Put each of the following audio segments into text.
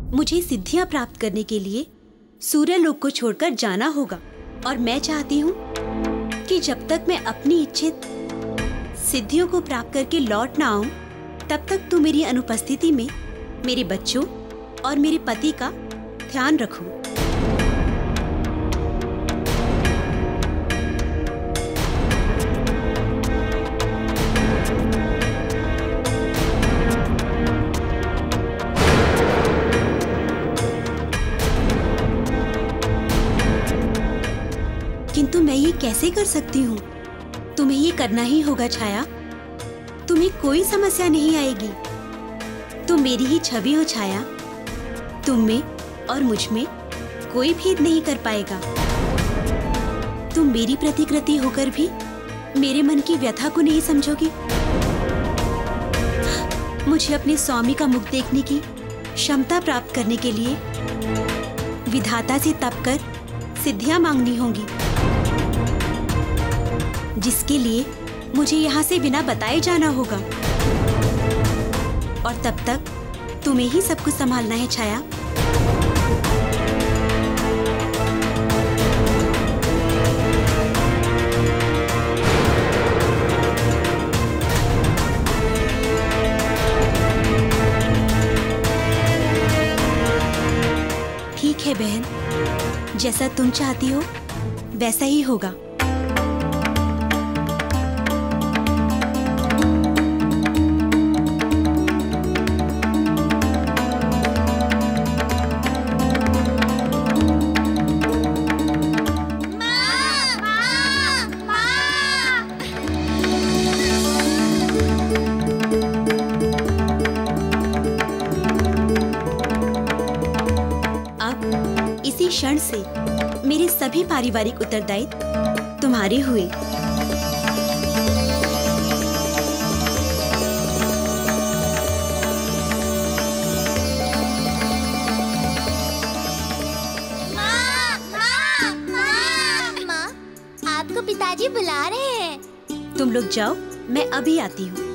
मुझे सिद्धियां प्राप्त करने के लिए सूर्यलोक को छोड़कर जाना होगा और मैं चाहती हूँ कि जब तक मैं अपनी इच्छित सिद्धियों को प्राप्त करके लौट ना आऊं, तब तक तू मेरी अनुपस्थिति में मेरे बच्चों और मेरे पति का ध्यान रखो। किंतु मैं ये कैसे कर सकती हूँ? तुम्हें ये करना ही होगा छाया। तुम्हें कोई समस्या नहीं आएगी। तुम मेरी ही छवि हो छाया। तुम में और मुझ में कोई भेद नहीं कर पाएगा। तुम मेरी प्रतिकृति होकर भी मेरे मन की व्यथा को नहीं समझोगी। मुझे अपने स्वामी का मुख देखने की क्षमता प्राप्त करने के लिए विधाता से तप कर सिद्धियां मांगनी होंगी, जिसके लिए मुझे यहाँ से बिना बताए जाना होगा। और तब तक तुम्हें ही सब कुछ संभालना है छाया। ठीक है बहन, जैसा तुम चाहती हो वैसा ही होगा। इसी क्षण से मेरे सभी पारिवारिक उत्तरदायित्व तुम्हारे हुए। माँ, आपको पिताजी बुला रहे हैं। तुम लोग जाओ, मैं अभी आती हूँ।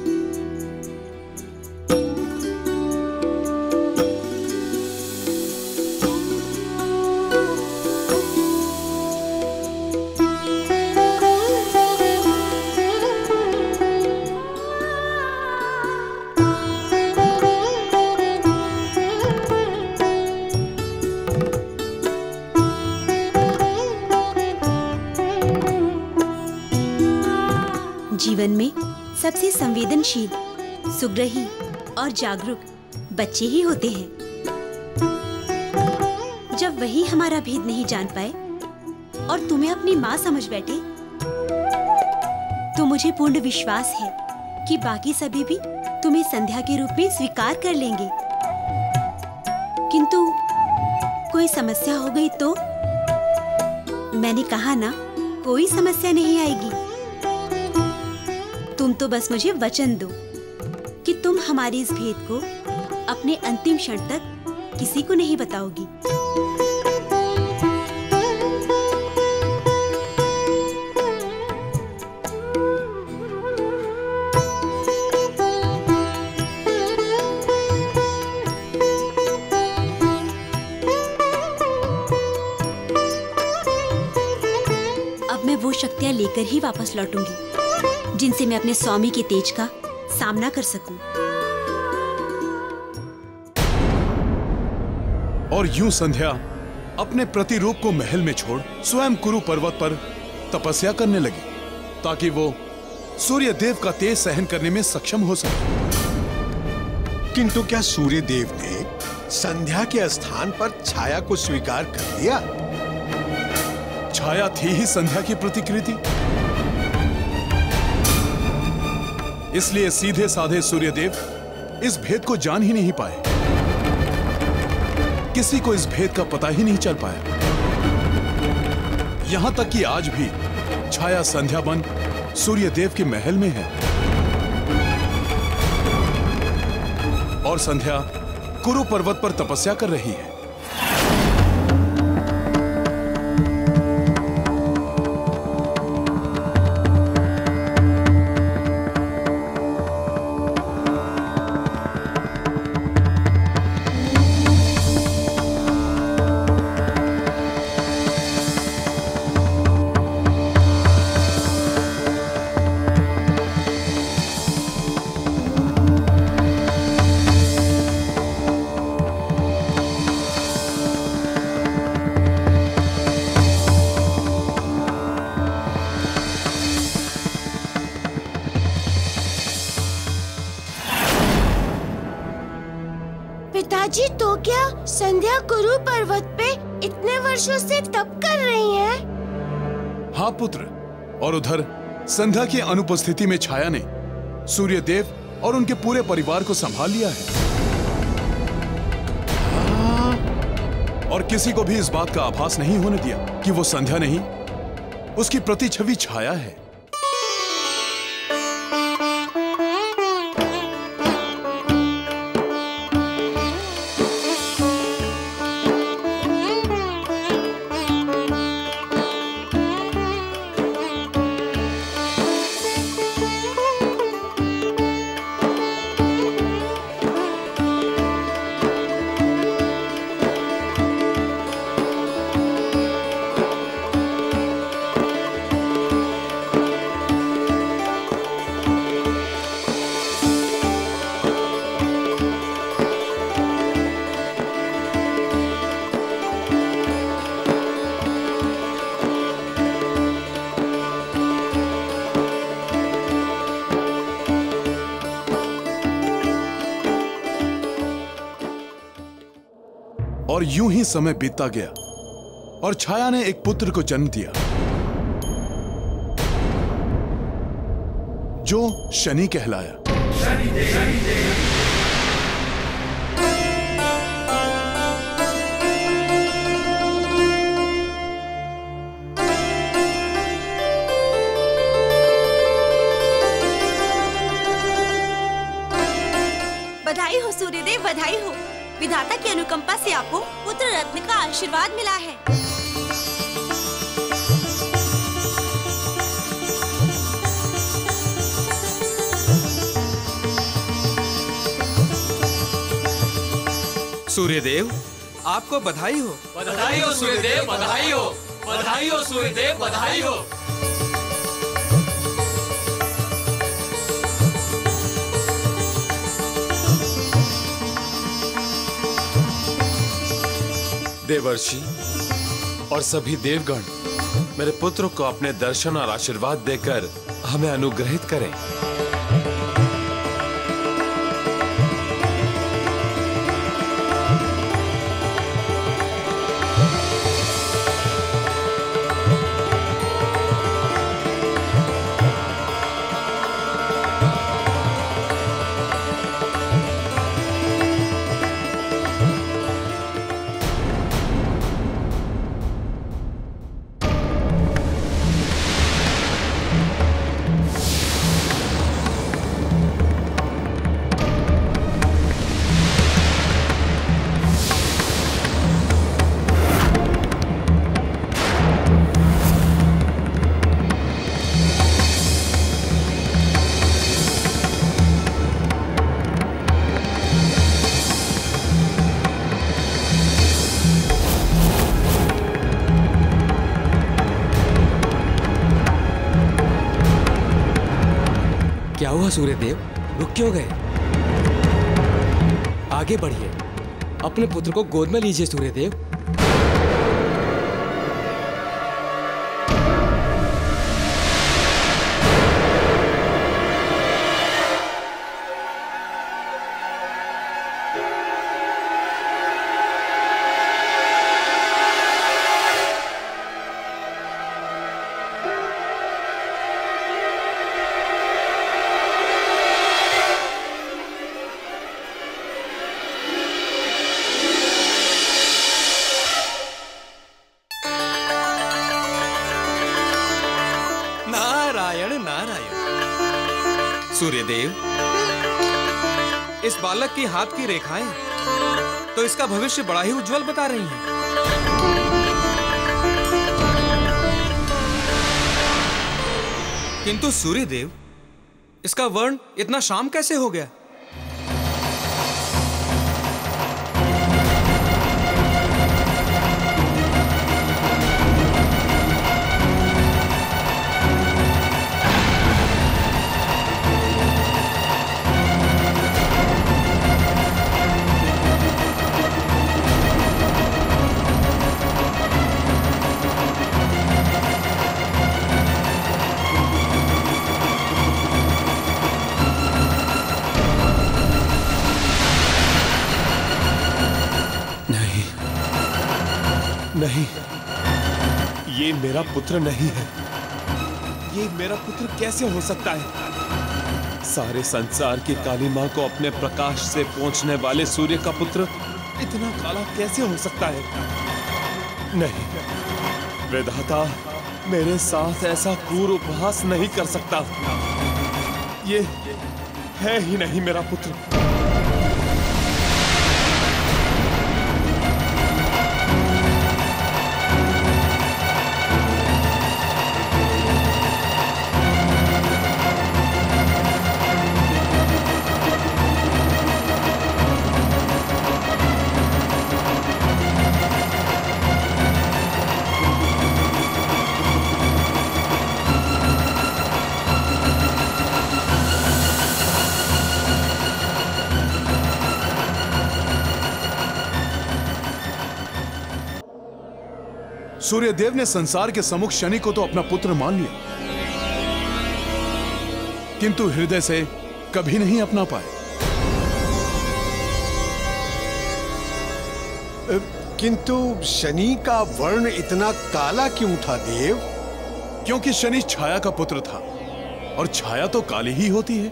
जीवन में सबसे संवेदनशील, सुग्रही और जागरूक बच्चे ही होते हैं। जब वही हमारा भेद नहीं जान पाए और तुम्हें अपनी माँ समझ बैठे, तो मुझे पूर्ण विश्वास है कि बाकी सभी भी तुम्हें संध्या के रूप में स्वीकार कर लेंगे। किंतु कोई समस्या हो गई तो? मैंने कहा ना, कोई समस्या नहीं आएगी। तुम तो बस मुझे वचन दो कि तुम हमारे इस भेद को अपने अंतिम क्षण तक किसी को नहीं बताओगी। अब मैं वो शक्तियां लेकर ही वापस लौटूंगी जिनसे मैं अपने स्वामी के तेज का सामना कर सकूं। और यूं संध्या अपने प्रतिरूप को महल में छोड़ स्वयं कुरु पर्वत पर तपस्या करने लगी, ताकि वो सूर्य देव का तेज सहन करने में सक्षम हो सके। किंतु क्या सूर्य देव ने संध्या के स्थान पर छाया को स्वीकार कर लिया? छाया थी ही संध्या की प्रतिकृति, इसलिए सीधे साधे सूर्यदेव इस भेद को जान ही नहीं पाए। किसी को इस भेद का पता ही नहीं चल पाया। यहां तक कि आज भी छाया संध्या बन सूर्यदेव के महल में है और संध्या कुरु पर्वत पर तपस्या कर रही है। तो क्या संध्या कुरु पर्वत पे इतने वर्षों से तप कर रही हैं? हाँ पुत्र, और उधर संध्या की अनुपस्थिति में छाया ने सूर्य देव और उनके पूरे परिवार को संभाल लिया है। और किसी को भी इस बात का आभास नहीं होने दिया कि वो संध्या नहीं, उसकी प्रतिछवि छाया है। और यूं ही समय बीतता गया और छाया ने एक पुत्र को जन्म दिया जो शनि कहलाया। बधाई हो सूर्यदेव, बधाई हो। विधाता की अनुकंपा से आपको पुत्र रत्न का आशीर्वाद मिला है। सूर्यदेव, आपको बधाई हो। बधाई हो सूर्यदेव, बधाई हो। बधाई हो सूर्यदेव, बधाई हो। देवर्षि और सभी देवगण मेरे पुत्र को अपने दर्शन और आशीर्वाद देकर हमें अनुग्रहित करें। क्या हुआ सूर्यदेव, रुक क्यों गए? आगे बढ़िए, अपने पुत्र को गोद में लीजिए सूर्यदेव। नारायण नारायण। सूर्यदेव, इस बालक की हाथ की रेखाएं तो इसका भविष्य बड़ा ही उज्जवल बता रही हैं। किंतु सूर्यदेव, इसका वर्ण इतना श्याम कैसे हो गया? नहीं, ये मेरा पुत्र नहीं है। ये मेरा पुत्र कैसे हो सकता है? सारे संसार की काली मां को अपने प्रकाश से पहुंचने वाले सूर्य का पुत्र इतना काला कैसे हो सकता है? नहीं, विधाता मेरे साथ ऐसा क्रूर उपहास नहीं कर सकता। ये है ही नहीं मेरा पुत्र। सूर्यदेव ने संसार के सम्मुख शनि को तो अपना पुत्र मान लिया, किंतु हृदय से कभी नहीं अपना पाए। किंतु शनि का वर्ण इतना काला क्यों था देव? क्योंकि शनि छाया का पुत्र था और छाया तो काली ही होती है।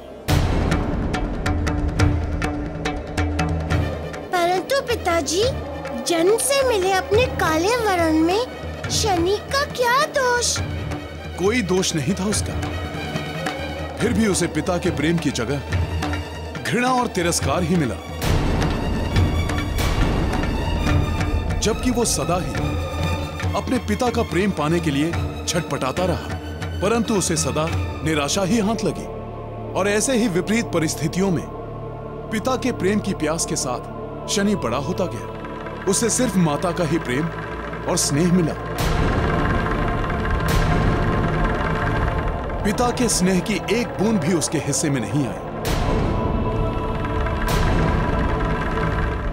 परंतु पिताजी, जन्म से मिले अपने काले वर्ण में शनि का क्या दोष? कोई दोष नहीं था उसका, फिर भी उसे पिता के प्रेम की जगह घृणा और तिरस्कार ही मिला, जबकि वो सदा ही अपने पिता का प्रेम पाने के लिए छटपटाता रहा, परंतु उसे सदा निराशा ही हाथ लगी। और ऐसे ही विपरीत परिस्थितियों में पिता के प्रेम की प्यास के साथ शनि बड़ा होता गया। उसे सिर्फ माता का ही प्रेम और स्नेह मिला। पिता के स्नेह की एक बूंद भी उसके हिस्से में नहीं आई।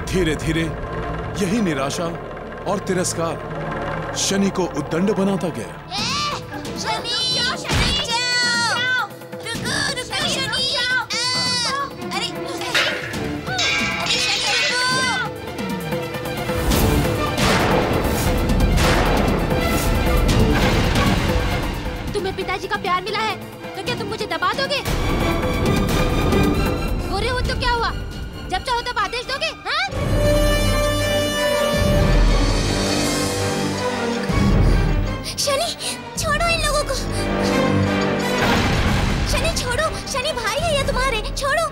धीरे धीरे यही निराशा और तिरस्कार शनि को उद्दंड बनाता गया। तुम्हें पिताजी का प्यार मिला है तो क्या तुम मुझे दबा दोगे? गोरे हो तो क्या हुआ? जब चाहो तब आदेश दोगे? हाँ? शनि, छोड़ो इन लोगों को। शनि छोड़ो, शनि भाई है ये तुम्हारे, छोड़ो।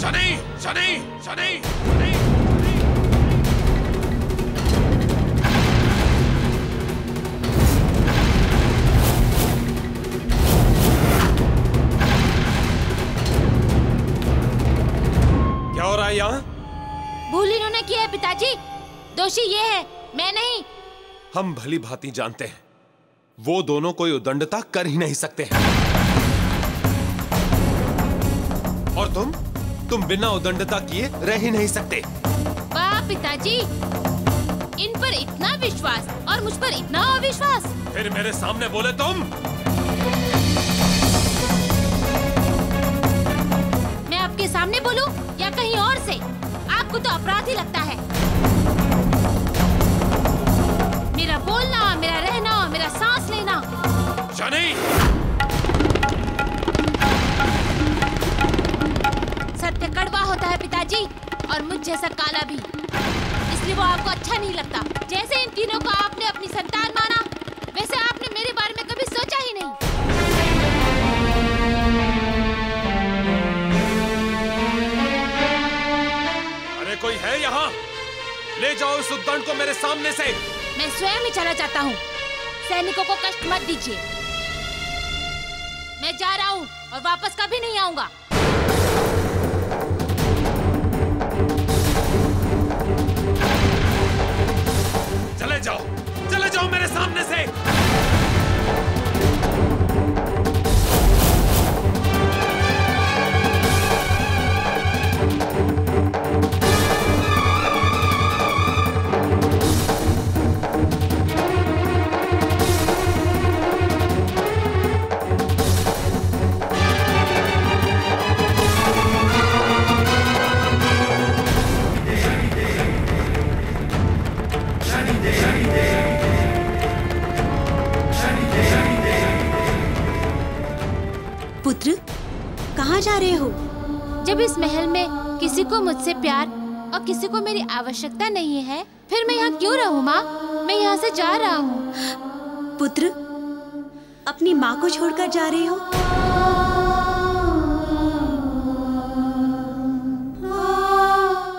शनि, शनि, शनि, शनि। क्या हो रहा है यहाँ? भूल इन्होंने की है पिताजी। दोषी ये है, मैं नहीं। हम भली भांति जानते हैं वो दोनों कोई उद्दंडता कर ही नहीं सकते हैं। और तुम बिना उद्दंडता किए रह ही नहीं सकते। वाह पिताजी, इन पर इतना विश्वास और मुझ पर इतना अविश्वास। फिर मेरे सामने बोले तुम। मैं आपके सामने बोलूं या कहीं और से? आपको तो अपराधी लगता है। मेरा बोलना, मेरा रहना, मेरा सांस लेना। शनि! सत्य कड़वा होता है पिताजी, और मुझ जैसा काला भी। इसलिए वो आपको अच्छा नहीं लगता। जैसे इन तीनों को आपने अपनी संतान माना, वैसे आपने मेरे बारे में कभी सोचा ही नहीं। अरे कोई है यहाँ? ले जाओ इस उद्दंड को मेरे सामने से। मैं स्वयं ही चला जाता हूँ। सैनिकों को कष्ट मत दीजिए। मैं जा रहा हूँ और वापस कभी नहीं आऊंगा। चले जाओ मेरे सामने से। जब इस महल में किसी को मुझसे प्यार और किसी को मेरी आवश्यकता नहीं है, फिर मैं यहाँ क्यों रहूँ माँ? मैं यहाँ से जा रहा हूँ। पुत्र, अपनी माँ को छोड़कर जा रहे हो?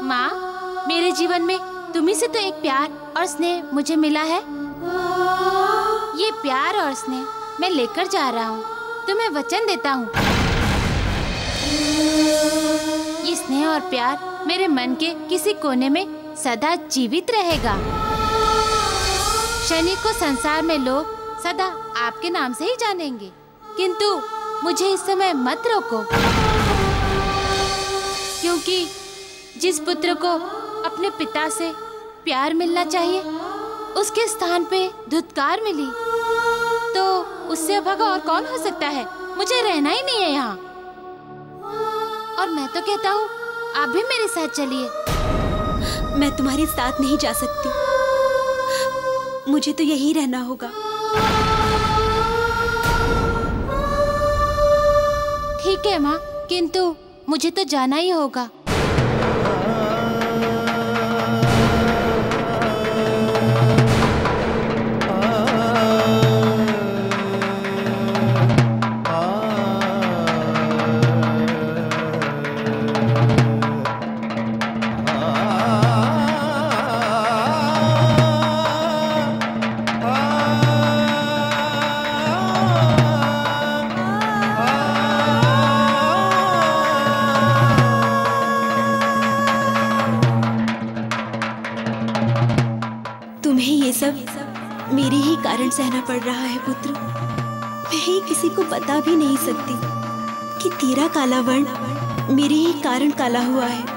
माँ, मेरे जीवन में तुम्ही से तो एक प्यार और स्नेह मुझे मिला है। ये प्यार और स्नेह मैं लेकर जा रहा हूँ। तुम्हें वचन देता हूँ, ये स्नेह और प्यार मेरे मन के किसी कोने में सदा जीवित रहेगा। शनि को संसार में लोग सदा आपके नाम से ही जानेंगे, किंतु मुझे इस समय मत रोको, क्योंकि जिस पुत्र को अपने पिता से प्यार मिलना चाहिए, उसके स्थान पे धुतकार मिली, तो उससे अभागा और कौन हो सकता है? मुझे रहना ही नहीं है यहाँ। और मैं तो कहता हूँ, आप भी मेरे साथ चलिए। मैं तुम्हारे साथ नहीं जा सकती, मुझे तो यहीं रहना होगा। ठीक है माँ, किंतु मुझे तो जाना ही होगा। तुम्हें ये सब मेरे ही कारण सहना पड़ रहा है पुत्र। मैं ही किसी को बता भी नहीं सकती कि तेरा काला वर्ण मेरे ही कारण काला हुआ है।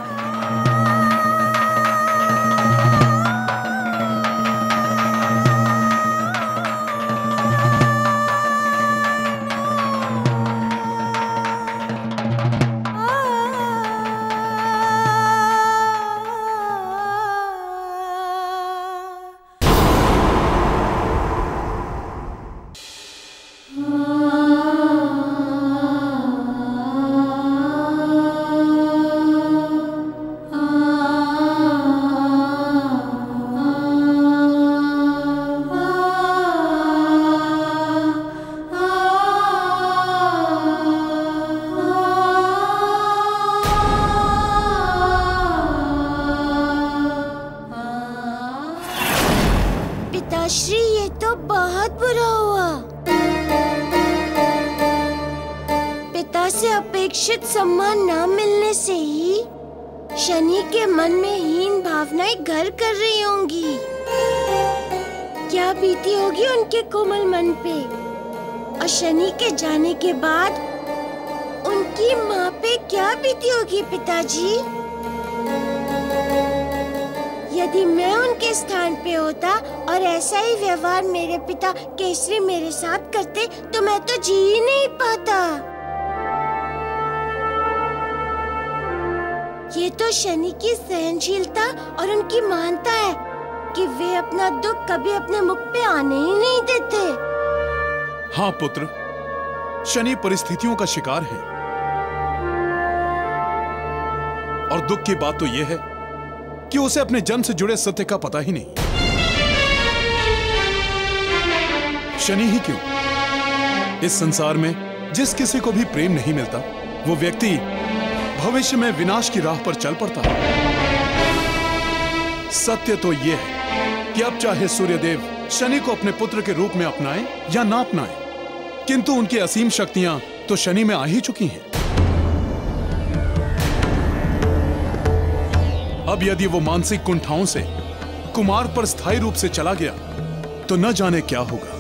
पिताश्री, ये तो बहुत बुरा हुआ। पिता से अपेक्षित सम्मान न मिलने से ही शनि के मन में हीन भावनाएं घर कर रही होंगी। क्या बीती होगी उनके कोमल मन पे। और शनि के जाने के बाद उनकी माँ पे क्या बीती होगी पिताजी। यदि मैं उनके स्थान पे होता और ऐसा ही व्यवहार मेरे पिता केसरी मेरे साथ करते, तो मैं तो जी ही नहीं पाता। ये तो शनि की सहनशीलता और उनकी महानता है कि वे अपना दुख कभी अपने मुख पे आने ही नहीं देते। हाँ पुत्र, शनि परिस्थितियों का शिकार है। और दुख की बात तो यह है कि उसे अपने जन्म से जुड़े सत्य का पता ही नहीं। शनि ही क्यों, इस संसार में जिस किसी को भी प्रेम नहीं मिलता, वो व्यक्ति भविष्य में विनाश की राह पर चल पड़ता है। सत्य तो यह है कि अब चाहे सूर्यदेव शनि को अपने पुत्र के रूप में अपनाएं या ना अपनाएं, किंतु उनकी असीम शक्तियां तो शनि में आ ही चुकी हैं। अब यदि वो मानसिक कुंठाओं से कुमार पर स्थायी रूप से चला गया तो न जाने क्या होगा।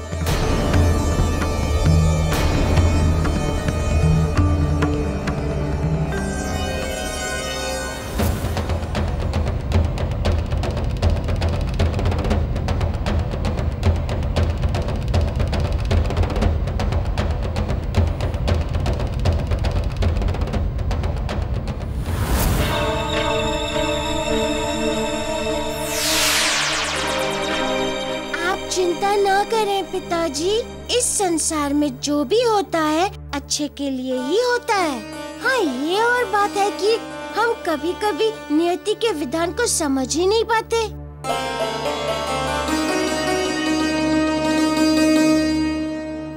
चिंता ना करें पिताजी, इस संसार में जो भी होता है अच्छे के लिए ही होता है। हाँ, ये और बात है कि हम कभी कभी नियति के विधान को समझ ही नहीं पाते।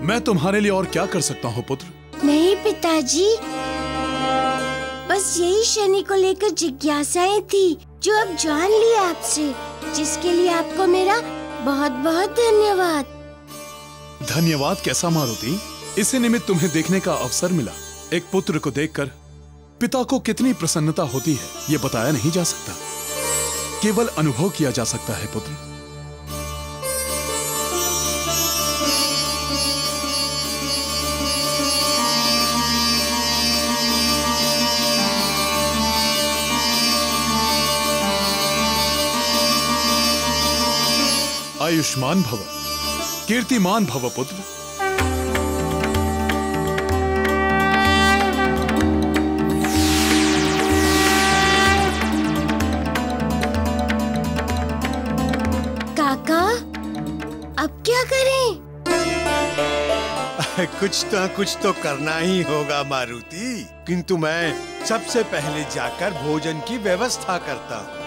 मैं तुम्हारे लिए और क्या कर सकता हूँ पुत्र? नहीं पिताजी, बस यही शनि को लेकर जिज्ञासाएं थी जो अब जान ली आपसे, जिसके लिए आपको मेरा बहुत बहुत धन्यवाद। धन्यवाद कैसा मारुति, इसी निमित्त तुम्हें देखने का अवसर मिला। एक पुत्र को देखकर पिता को कितनी प्रसन्नता होती है ये बताया नहीं जा सकता, केवल अनुभव किया जा सकता है पुत्र। आयुष्मान भव, कीर्तिमान भव पुत्र। काका, अब क्या करें? कुछ तो करना ही होगा मारुति, किंतु मैं सबसे पहले जाकर भोजन की व्यवस्था करता हूँ।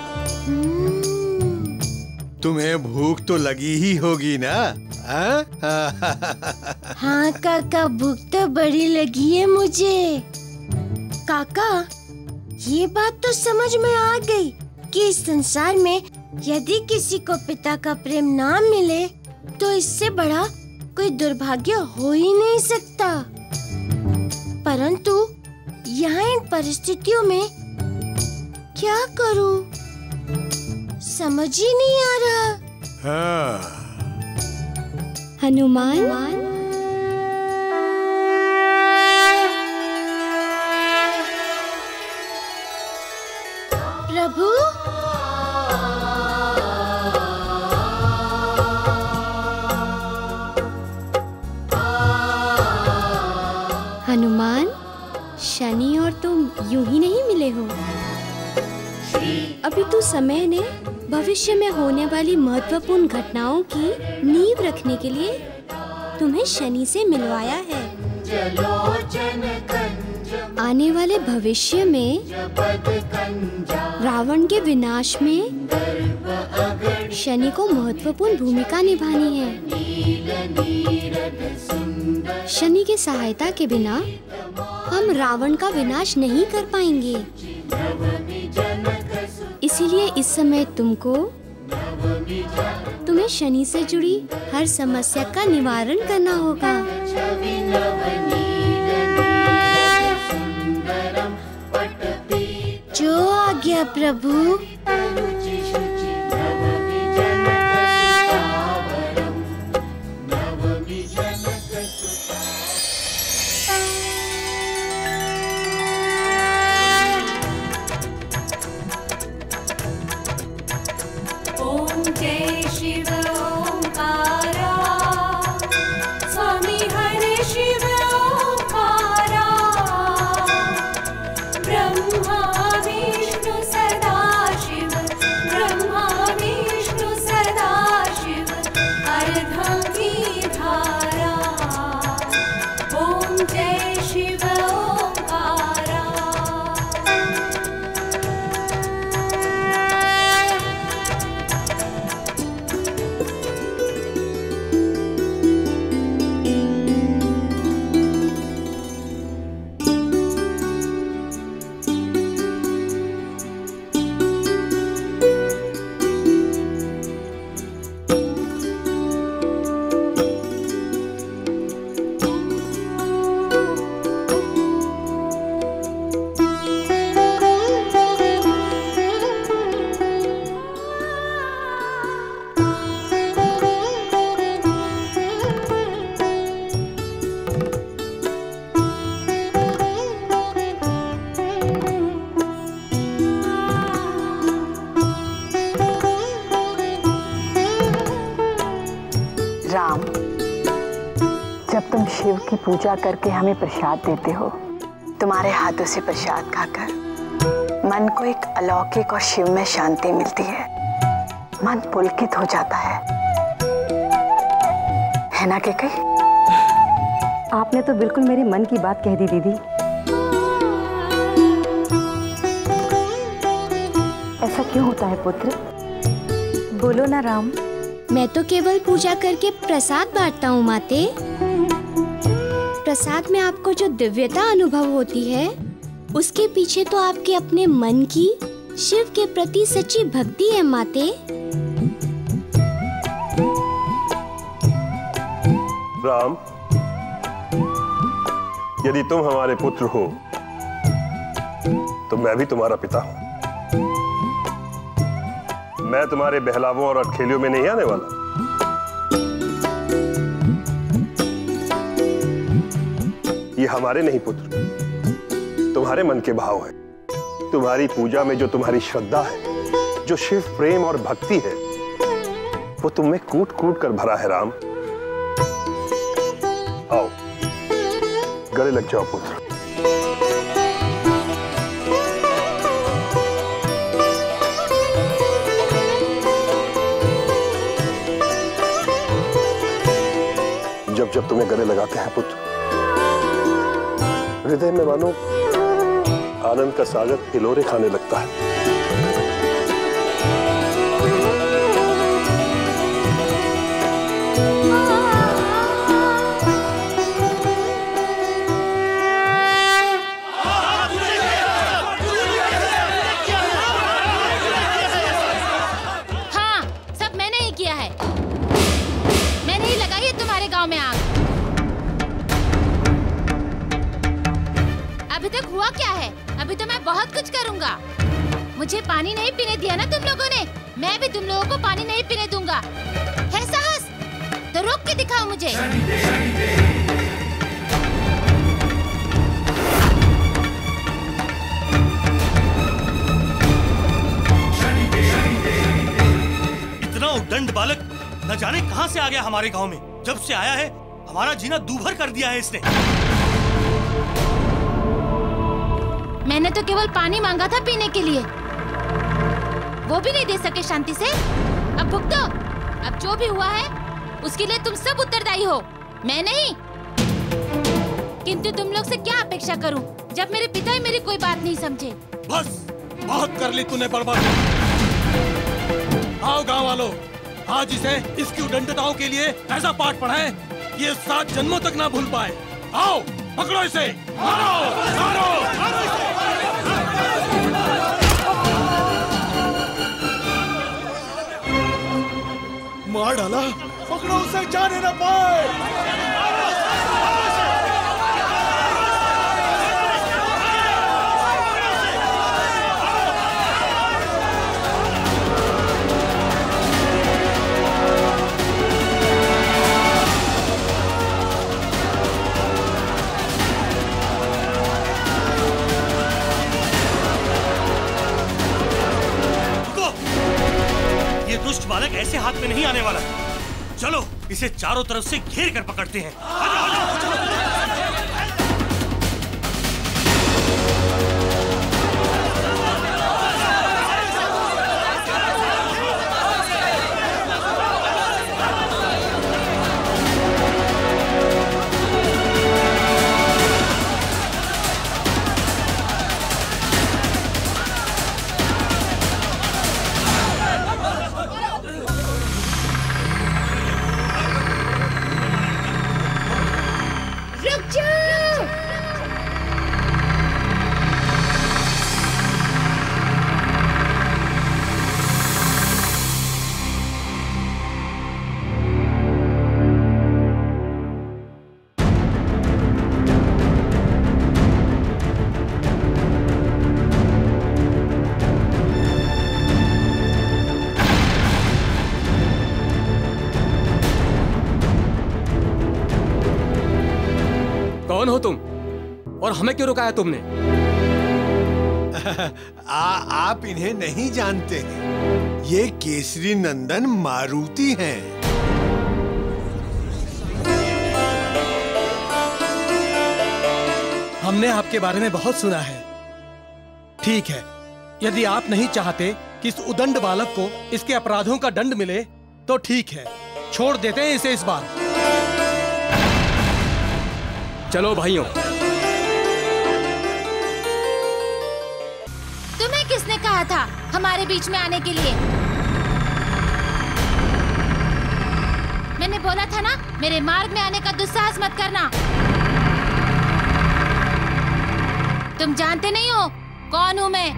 तुम्हें भूख तो लगी ही होगी ना? हाँ काका, भूख तो बड़ी लगी है मुझे। काका, ये बात तो समझ में आ गई कि इस संसार में यदि किसी को पिता का प्रेम ना मिले तो इससे बड़ा कोई दुर्भाग्य हो ही नहीं सकता। परंतु यहाँ इन परिस्थितियों में क्या करूं? समझ ही नहीं आ रहा। हनुमान, प्रभु, हनुमान, शनि और तुम यूं ही नहीं मिले हो। अभी तो समय ने भविष्य में होने वाली महत्वपूर्ण घटनाओं की नींव रखने के लिए तुम्हें शनि से मिलवाया है। आने वाले भविष्य में रावण के विनाश में शनि को महत्वपूर्ण भूमिका निभानी है। शनि की सहायता के बिना हम रावण का विनाश नहीं कर पाएंगे। इसीलिए इस समय तुम्हें शनि से जुड़ी हर समस्या का निवारण करना होगा। जो आज्ञा प्रभु। जब तुम शिव की पूजा करके हमें प्रसाद देते हो, तुम्हारे हाथों से प्रसाद खाकर मन को एक अलौकिक और शिव में शांति मिलती है। मन पुलकित हो जाता है ना केकई? आपने तो बिल्कुल मेरे मन की बात कह दी दीदी। क्यों होता है पुत्र? बोलो ना राम। मैं तो केवल पूजा करके प्रसाद बांटता हूँ माते। प्रसाद में आपको जो दिव्यता अनुभव होती है, उसके पीछे तो आपके अपने मन की शिव के प्रति सच्ची भक्ति है माते। राम, यदि तुम हमारे पुत्र हो तो मैं भी तुम्हारा पिता हूं। मैं तुम्हारे बहलावों और अटखेलियों में नहीं आने वाला। ये हमारे नहीं पुत्र, तुम्हारे मन के भाव है। तुम्हारी पूजा में जो तुम्हारी श्रद्धा है, जो शिव प्रेम और भक्ति है, वो तुम्हें कूट कूट कर भरा है राम। आओ, गले लग जाओ पुत्र। जब जब तुम्हें गले लगाते हैं पुत्र, हृदय में मानो आनंद का सागर हिलोरे खाने लगता है। हाँ, सब मैंने ही किया है। मैंने ही लगाई है तुम्हारे गांव में आग। अभी तक हुआ क्या है? अभी तो मैं बहुत कुछ करूंगा। मुझे पानी नहीं पीने दिया ना तुम लोगों ने, मैं भी तुम लोगों को पानी नहीं पीने दूंगा। है साहस तो रोक के दिखाओ मुझे। इतना उद्दंड बालक न जाने कहां से आ गया हमारे गांव में। जब से आया है हमारा जीना दूभर कर दिया है इसने। मैंने तो केवल पानी मांगा था पीने के लिए, वो भी नहीं दे सके शांति से। अब भुगतो। अब जो भी हुआ है उसके लिए तुम सब उत्तरदायी हो, मैं नहीं। किंतु तुम लोग से क्या अपेक्षा करूं जब मेरे पिता ही मेरी कोई बात नहीं समझे। बस बहुत कर ली तूने बर्बाद। आओ गांव वालों, आज इसे इसकी उद्दंडताओं के लिए ऐसा पाठ पढ़ाएं ये 7 जन्मों तक ना भूल पाए। आओ पकड़ो इसे, मारो, मारो, मारो इसे। मार डाला, पकड़ो उसे, जाने न पाए। दुष्ट बालक ऐसे हाथ में नहीं आने वाला। चलो इसे चारों तरफ से घेर कर पकड़ते हैं। कौन हो तुम और हमें क्यों रुकाया तुमने? आप इन्हें नहीं जानते हैं, ये केसरी नंदन मारुति हैं। हमने आपके बारे में बहुत सुना है। ठीक है, यदि आप नहीं चाहते कि इस उदंड बालक को इसके अपराधों का दंड मिले तो ठीक है, छोड़ देते हैं इसे इस बार। चलो भाइयों। तुम्हें किसने कहा था हमारे बीच में आने के लिए। मैंने बोला था ना, मेरे मार्ग में आने का दुस्साहस मत करना। तुम जानते नहीं हो कौन हूँ मैं।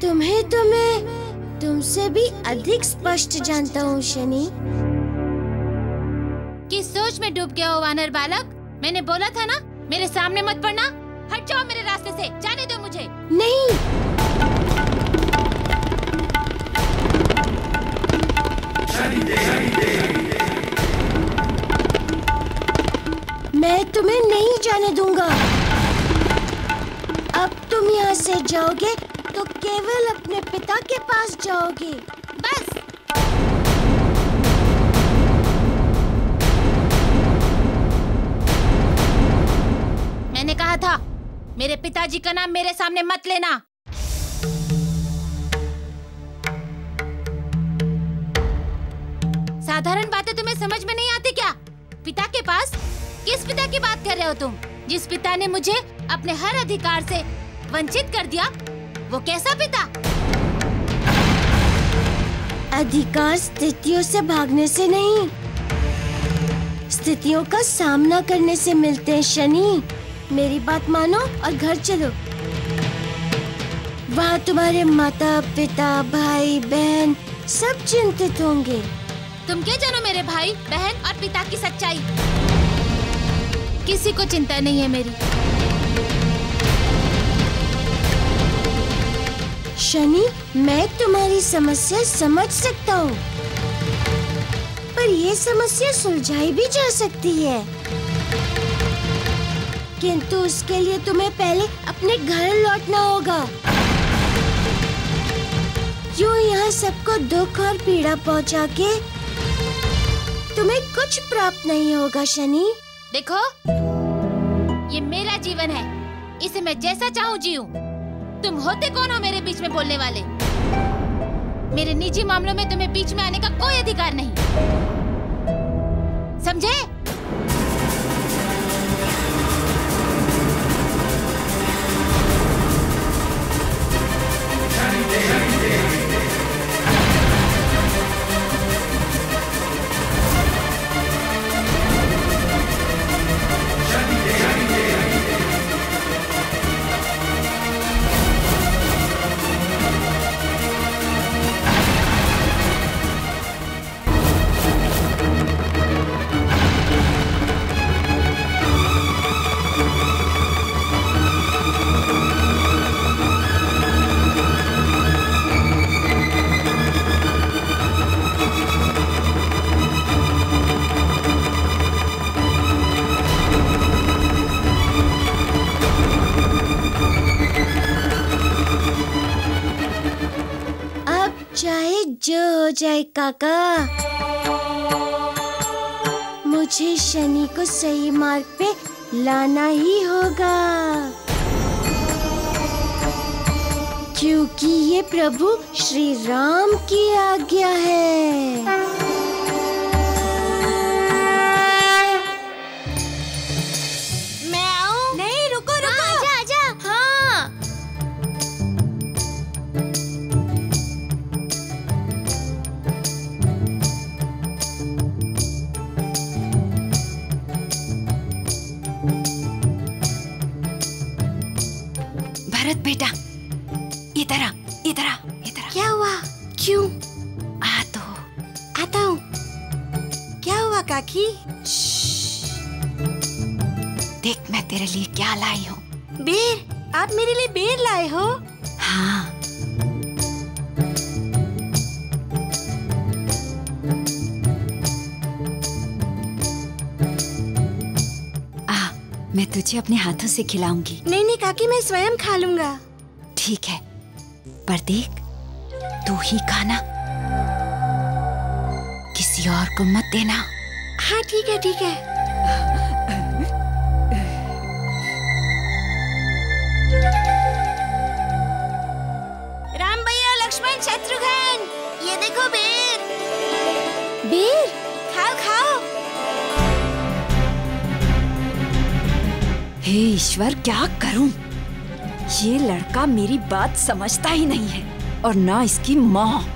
तुम्हें तुमसे भी अधिक स्पष्ट जानता हूँ शनि। किस सोच में डूब गया हो वानर बालक? मैंने बोला था ना, मेरे सामने मत पड़ना। हट जाओ मेरे रास्ते से, जाने दो मुझे। नहीं, मैं तुम्हें नहीं जाने दूंगा। अब तुम यहाँ से जाओगे तो केवल अपने पिता के पास जाओगे, बस। मैंने कहा था, मेरे पिताजी का नाम मेरे सामने मत लेना। साधारण बातें तुम्हें समझ में नहीं आती क्या? पिता के पास? किस पिता की बात कर रहे हो तुम? जिस पिता ने मुझे अपने हर अधिकार से वंचित कर दिया, वो कैसा पिता? अधिकार स्थितियों से भागने से नहीं, स्थितियों का सामना करने से मिलते हैं शनि। मेरी बात मानो और घर चलो। वहाँ तुम्हारे माता पिता भाई बहन सब चिंतित होंगे। तुम क्या जानो मेरे भाई बहन और पिता की सच्चाई? किसी को चिंता नहीं है मेरी। शनि, मैं तुम्हारी समस्या समझ सकता हूँ, पर ये समस्या सुलझाई भी जा सकती है। किंतु उसके लिए तुम्हें पहले अपने घर लौटना होगा। यूं यहाँ सबको दुख और पीड़ा पहुँचा के तुम्हें कुछ प्राप्त नहीं होगा शनि। देखो, ये मेरा जीवन है, इसे मैं जैसा चाहूँ जीऊं। तुम होते कौन हो मेरे बीच में बोलने वाले? मेरे निजी मामलों में तुम्हें बीच में आने का कोई अधिकार नहीं, समझे? जो हो जाए काका, मुझे शनि को सही मार्ग पे लाना ही होगा, क्योंकि ये प्रभु श्री राम की आज्ञा है। मैं आऊं? नहीं, रुको रुको। आजा आजा। हाँ। भरत बेटा, इधर आ, इधर आ, इधर आ। क्या हुआ? क्यों? आ तो। आता हूँ। क्या हुआ काकी? देख मैं तेरे लिए क्या लाई हूँ। बेर? आप मेरे लिए बेर लाए हो? हाँ। मैं तुझे अपने हाथों से खिलाऊंगी। नहीं नहीं काकी, मैं स्वयं खा लूंगा। ठीक है, पर देख तू ही खाना, किसी और को मत देना। हाँ ठीक है ठीक है। राम भैया, लक्ष्मण, शत्रुघ्न, ये देखो बेर। बेर? खाओ खाओ। हे ईश्वर, क्या करूं? ये लड़का मेरी बात समझता ही नहीं है और ना इसकी माँ।